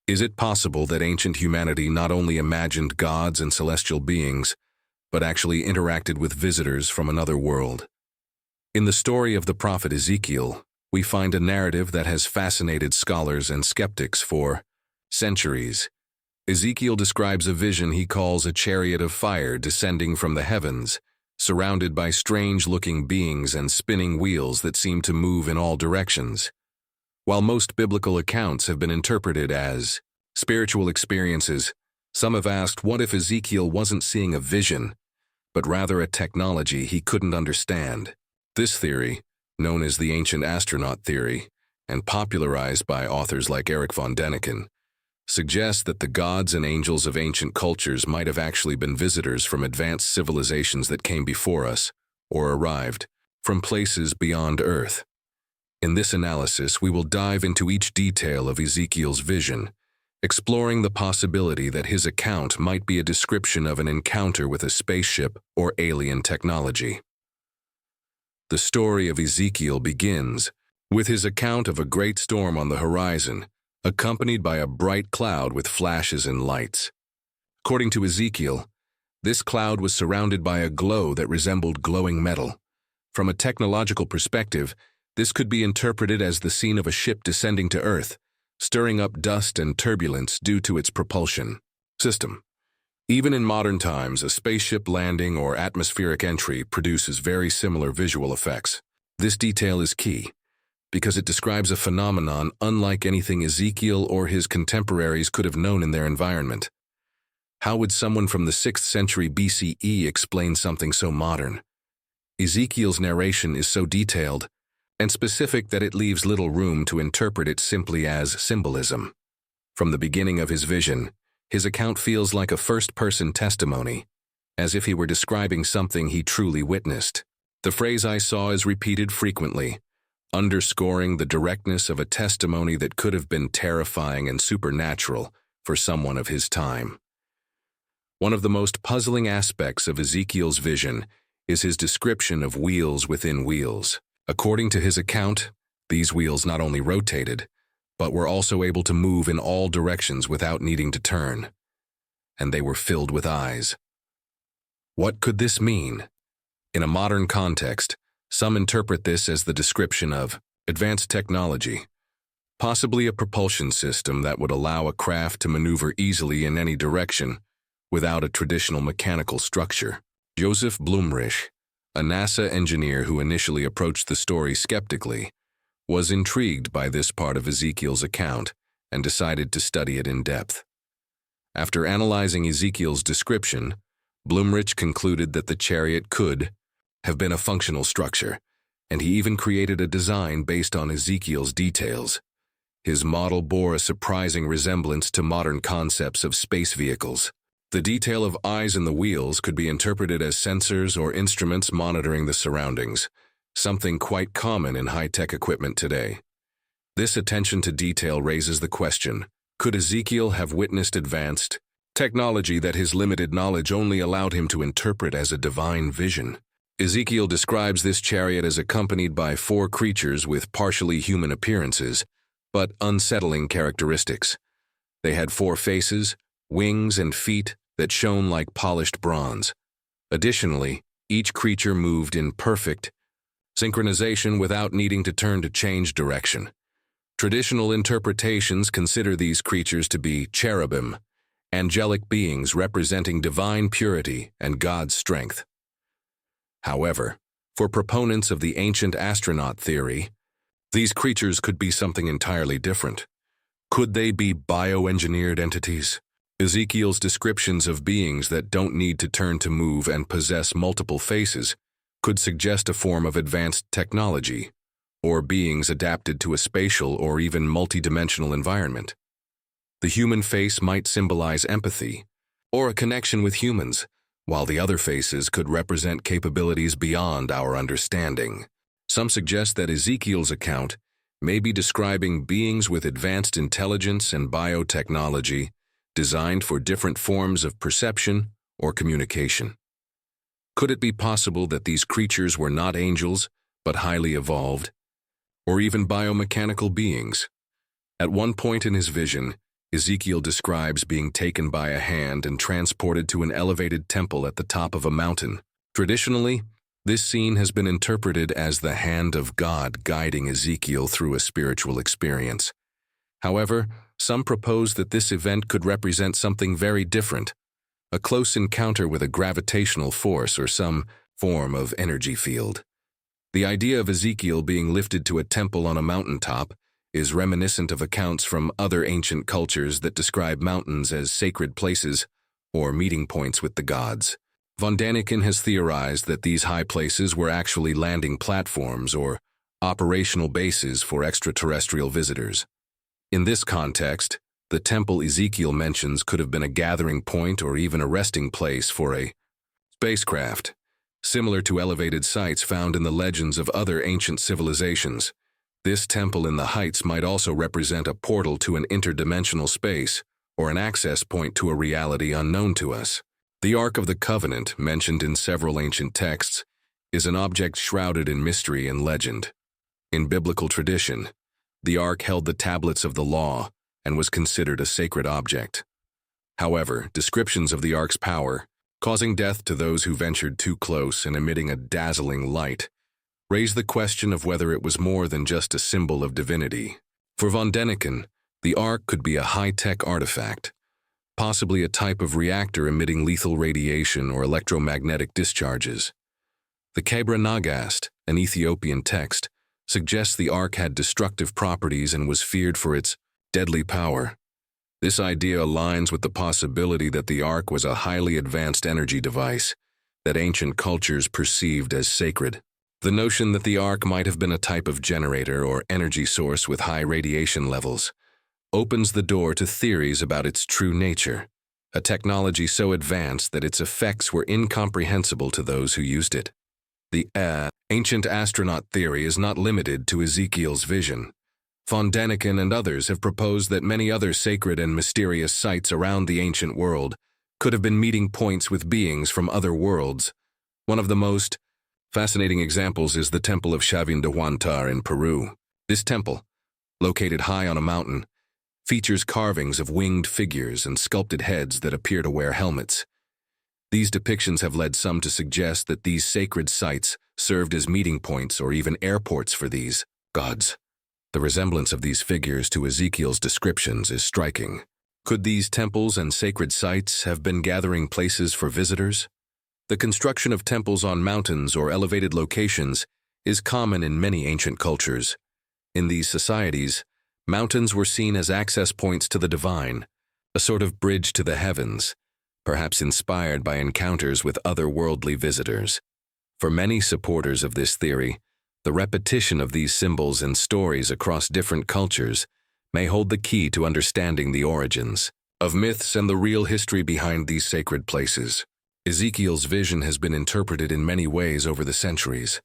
Is it possible that ancient humanity not only imagined gods and celestial beings, but actually interacted with visitors from another world? In the story of the prophet Ezekiel, we find a narrative that has fascinated scholars and skeptics for centuries. Ezekiel describes a vision he calls a chariot of fire descending from the heavens, surrounded by strange-looking beings and spinning wheels that seem to move in all directions. While most biblical accounts have been interpreted as spiritual experiences, some have asked what if Ezekiel wasn't seeing a vision, but rather a technology he couldn't understand. This theory, known as the ancient astronaut theory, and popularized by authors like Erich von Däniken, suggests that the gods and angels of ancient cultures might have actually been visitors from advanced civilizations that came before us, or arrived from places beyond Earth. In this analysis, we will dive into each detail of Ezekiel's vision, exploring the possibility that his account might be a description of an encounter with a spaceship or alien technology. The story of Ezekiel begins with his account of a great storm on the horizon, accompanied by a bright cloud with flashes and lights. According to Ezekiel, this cloud was surrounded by a glow that resembled glowing metal. From a technological perspective, this could be interpreted as the scene of a ship descending to Earth, stirring up dust and turbulence due to its propulsion system. Even in modern times, a spaceship landing or atmospheric entry produces very similar visual effects. This detail is key, because it describes a phenomenon unlike anything Ezekiel or his contemporaries could have known in their environment. How would someone from the 6th century BCE explain something so modern? Ezekiel's narration is so detailed and specific that it leaves little room to interpret it simply as symbolism. From the beginning of his vision, his account feels like a first-person testimony, as if he were describing something he truly witnessed. The phrase "I saw" is repeated frequently, underscoring the directness of a testimony that could have been terrifying and supernatural for someone of his time. One of the most puzzling aspects of Ezekiel's vision is his description of wheels within wheels. According to his account, these wheels not only rotated, but were also able to move in all directions without needing to turn. And they were filled with eyes. What could this mean? In a modern context, some interpret this as the description of advanced technology, possibly a propulsion system that would allow a craft to maneuver easily in any direction without a traditional mechanical structure. Joseph Blumrich, a NASA engineer who initially approached the story skeptically, was intrigued by this part of Ezekiel's account and decided to study it in depth. After analyzing Ezekiel's description, Blumrich concluded that the chariot could have been a functional structure, and he even created a design based on Ezekiel's details. His model bore a surprising resemblance to modern concepts of space vehicles. The detail of eyes in the wheels could be interpreted as sensors or instruments monitoring the surroundings, something quite common in high-tech equipment today. This attention to detail raises the question, could Ezekiel have witnessed advanced technology that his limited knowledge only allowed him to interpret as a divine vision? Ezekiel describes this chariot as accompanied by 4 creatures with partially human appearances, but unsettling characteristics. They had 4 faces, wings, and feet that shone like polished bronze. Additionally, each creature moved in perfect synchronization without needing to turn to change direction. Traditional interpretations consider these creatures to be cherubim, angelic beings representing divine purity and God's strength. However, for proponents of the ancient astronaut theory, these creatures could be something entirely different. Could they be bioengineered entities? Ezekiel's descriptions of beings that don't need to turn to move and possess multiple faces could suggest a form of advanced technology, or beings adapted to a spatial or even multidimensional environment. The human face might symbolize empathy, or a connection with humans, while the other faces could represent capabilities beyond our understanding. Some suggest that Ezekiel's account may be describing beings with advanced intelligence and biotechnology designed for different forms of perception or communication. Could it be possible that these creatures were not angels, but highly evolved, or even biomechanical beings? At one point in his vision, Ezekiel describes being taken by a hand and transported to an elevated temple at the top of a mountain. Traditionally, this scene has been interpreted as the hand of God guiding Ezekiel through a spiritual experience. However, some propose that this event could represent something very different, a close encounter with a gravitational force or some form of energy field. The idea of Ezekiel being lifted to a temple on a mountaintop is reminiscent of accounts from other ancient cultures that describe mountains as sacred places or meeting points with the gods. Von Daniken has theorized that these high places were actually landing platforms or operational bases for extraterrestrial visitors. In this context, the temple Ezekiel mentions could have been a gathering point or even a resting place for a spacecraft, similar to elevated sites found in the legends of other ancient civilizations. This temple in the heights might also represent a portal to an interdimensional space or an access point to a reality unknown to us. The Ark of the Covenant, mentioned in several ancient texts, is an object shrouded in mystery and legend. In biblical tradition, the Ark held the tablets of the law and was considered a sacred object. However, descriptions of the Ark's power, causing death to those who ventured too close and emitting a dazzling light, raise the question of whether it was more than just a symbol of divinity. For von Daniken, the Ark could be a high-tech artifact, possibly a type of reactor emitting lethal radiation or electromagnetic discharges. The Kebra Nagast, an Ethiopian text, suggests the Ark had destructive properties and was feared for its deadly power. This idea aligns with the possibility that the Ark was a highly advanced energy device that ancient cultures perceived as sacred. The notion that the Ark might have been a type of generator or energy source with high radiation levels opens the door to theories about its true nature, a technology so advanced that its effects were incomprehensible to those who used it. The ancient astronaut theory is not limited to Ezekiel's vision. Von Daniken and others have proposed that many other sacred and mysterious sites around the ancient world could have been meeting points with beings from other worlds. One of the most fascinating examples is the Temple of Chavindahuantar in Peru. This temple, located high on a mountain, features carvings of winged figures and sculpted heads that appear to wear helmets. These depictions have led some to suggest that these sacred sites served as meeting points or even airports for these gods. The resemblance of these figures to Ezekiel's descriptions is striking. Could these temples and sacred sites have been gathering places for visitors? The construction of temples on mountains or elevated locations is common in many ancient cultures. In these societies, mountains were seen as access points to the divine, a sort of bridge to the heavens, perhaps inspired by encounters with otherworldly visitors. For many supporters of this theory, the repetition of these symbols and stories across different cultures may hold the key to understanding the origins of myths and the real history behind these sacred places. Ezekiel's vision has been interpreted in many ways over the centuries.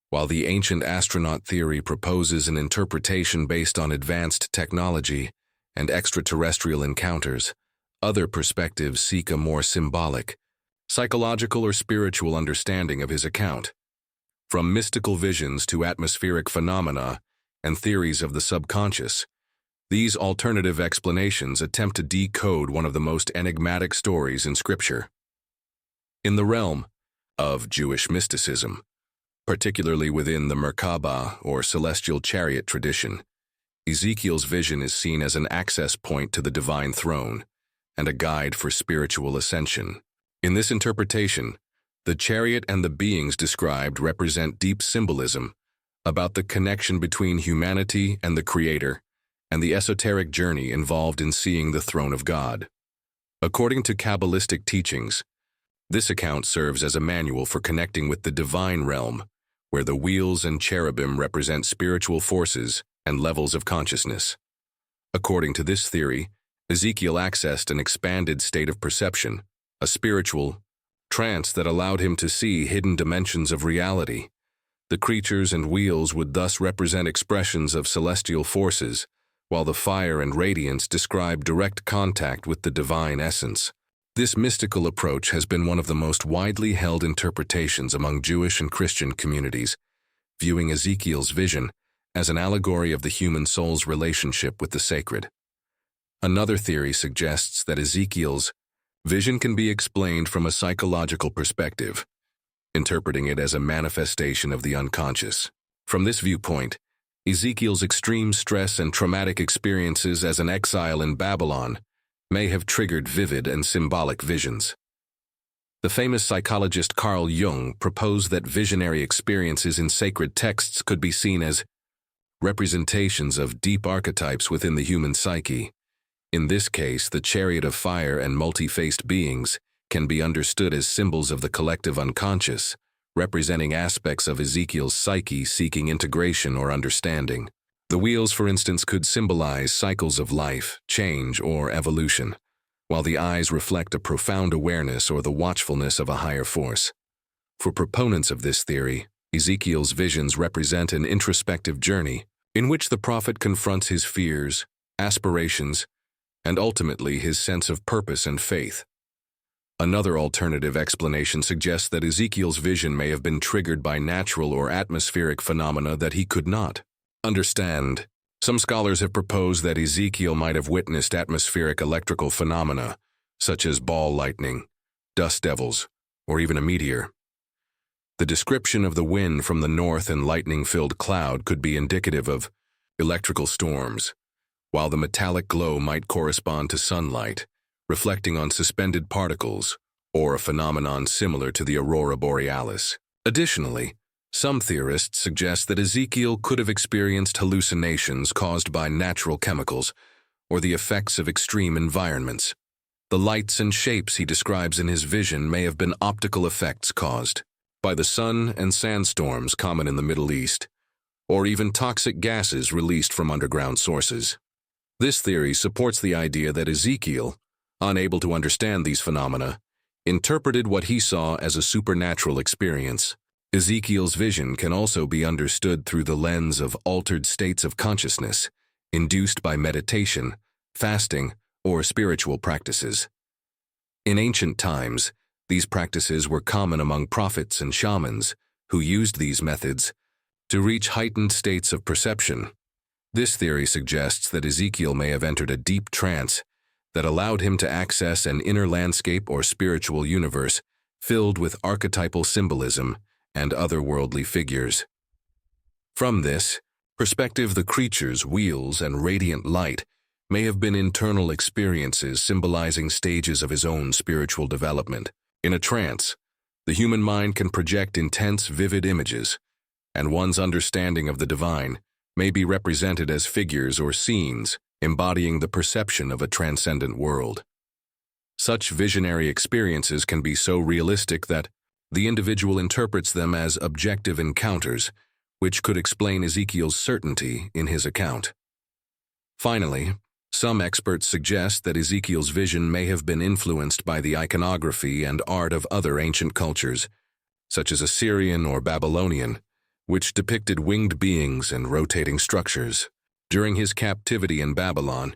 While the ancient astronaut theory proposes an interpretation based on advanced technology and extraterrestrial encounters, other perspectives seek a more symbolic, psychological or spiritual understanding of his account. From mystical visions to atmospheric phenomena and theories of the subconscious, these alternative explanations attempt to decode one of the most enigmatic stories in Scripture. In the realm of Jewish mysticism, particularly within the Merkabah or celestial chariot tradition, Ezekiel's vision is seen as an access point to the divine throne and a guide for spiritual ascension. In this interpretation, the chariot and the beings described represent deep symbolism about the connection between humanity and the Creator and the esoteric journey involved in seeing the throne of God. According to Kabbalistic teachings, this account serves as a manual for connecting with the divine realm, where the wheels and cherubim represent spiritual forces and levels of consciousness. According to this theory, Ezekiel accessed an expanded state of perception, a spiritual trance that allowed him to see hidden dimensions of reality. The creatures and wheels would thus represent expressions of celestial forces, while the fire and radiance describe direct contact with the divine essence. This mystical approach has been one of the most widely held interpretations among Jewish and Christian communities, viewing Ezekiel's vision as an allegory of the human soul's relationship with the sacred. Another theory suggests that Ezekiel's vision can be explained from a psychological perspective, interpreting it as a manifestation of the unconscious. From this viewpoint, Ezekiel's extreme stress and traumatic experiences as an exile in Babylon may have triggered vivid and symbolic visions. The famous psychologist Carl Jung proposed that visionary experiences in sacred texts could be seen as representations of deep archetypes within the human psyche. In this case, the chariot of fire and multi-faced beings can be understood as symbols of the collective unconscious, representing aspects of Ezekiel's psyche seeking integration or understanding. The wheels, for instance, could symbolize cycles of life, change, or evolution, while the eyes reflect a profound awareness or the watchfulness of a higher force. For proponents of this theory, Ezekiel's visions represent an introspective journey in which the prophet confronts his fears, aspirations, and ultimately his sense of purpose and faith. Another alternative explanation suggests that Ezekiel's vision may have been triggered by natural or atmospheric phenomena that he could not understand. Some scholars have proposed that Ezekiel might have witnessed atmospheric electrical phenomena, such as ball lightning, dust devils, or even a meteor. The description of the wind from the north and lightning-filled cloud could be indicative of electrical storms, while the metallic glow might correspond to sunlight, reflecting on suspended particles, or a phenomenon similar to the aurora borealis. Additionally, some theorists suggest that Ezekiel could have experienced hallucinations caused by natural chemicals or the effects of extreme environments. The lights and shapes he describes in his vision may have been optical effects caused by the sun and sandstorms common in the Middle East, or even toxic gases released from underground sources. This theory supports the idea that Ezekiel, unable to understand these phenomena, interpreted what he saw as a supernatural experience. Ezekiel's vision can also be understood through the lens of altered states of consciousness, induced by meditation, fasting, or spiritual practices. In ancient times, these practices were common among prophets and shamans, who used these methods to reach heightened states of perception. This theory suggests that Ezekiel may have entered a deep trance that allowed him to access an inner landscape or spiritual universe filled with archetypal symbolism and otherworldly figures. From this perspective, the creatures, wheels, and radiant light may have been internal experiences symbolizing stages of his own spiritual development. In a trance, the human mind can project intense, vivid images, and one's understanding of the divine may be represented as figures or scenes embodying the perception of a transcendent world. Such visionary experiences can be so realistic that the individual interprets them as objective encounters, which could explain Ezekiel's certainty in his account. Finally, some experts suggest that Ezekiel's vision may have been influenced by the iconography and art of other ancient cultures, such as Assyrian or Babylonian, which depicted winged beings and rotating structures. During his captivity in Babylon,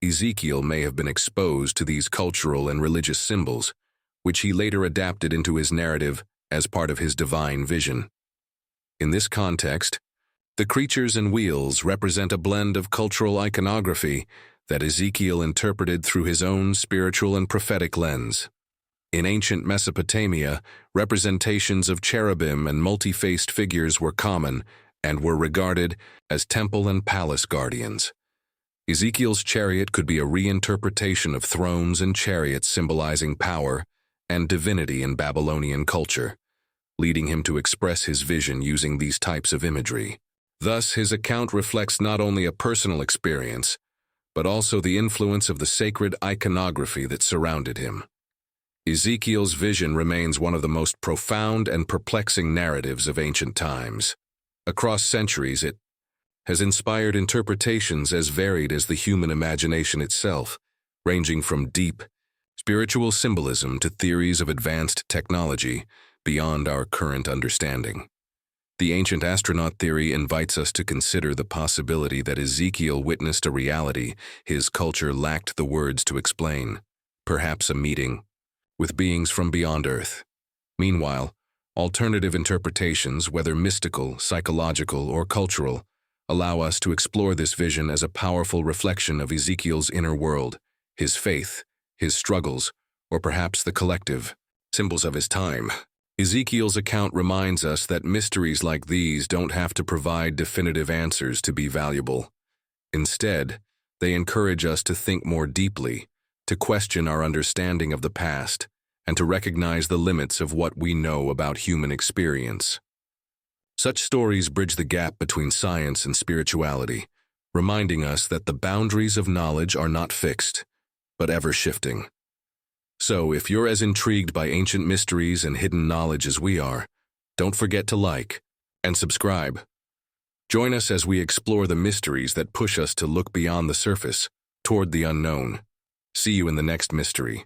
Ezekiel may have been exposed to these cultural and religious symbols, which he later adapted into his narrative as part of his divine vision. In this context, the creatures and wheels represent a blend of cultural iconography that Ezekiel interpreted through his own spiritual and prophetic lens. In ancient Mesopotamia, representations of cherubim and multi-faced figures were common and were regarded as temple and palace guardians. Ezekiel's chariot could be a reinterpretation of thrones and chariots symbolizing power and divinity in Babylonian culture, leading him to express his vision using these types of imagery. Thus, his account reflects not only a personal experience, but also the influence of the sacred iconography that surrounded him. Ezekiel's vision remains one of the most profound and perplexing narratives of ancient times. Across centuries, it has inspired interpretations as varied as the human imagination itself, ranging from deep, spiritual symbolism to theories of advanced technology beyond our current understanding. The ancient astronaut theory invites us to consider the possibility that Ezekiel witnessed a reality his culture lacked the words to explain, perhaps a meeting with beings from beyond Earth. Meanwhile, alternative interpretations, whether mystical, psychological, or cultural, allow us to explore this vision as a powerful reflection of Ezekiel's inner world, his faith, his struggles, or perhaps the collective symbols of his time. Ezekiel's account reminds us that mysteries like these don't have to provide definitive answers to be valuable. Instead, they encourage us to think more deeply, to question our understanding of the past, and to recognize the limits of what we know about human experience. Such stories bridge the gap between science and spirituality, reminding us that the boundaries of knowledge are not fixed, but ever-shifting. So, if you're as intrigued by ancient mysteries and hidden knowledge as we are, don't forget to like and subscribe. Join us as we explore the mysteries that push us to look beyond the surface, toward the unknown. See you in the next mystery.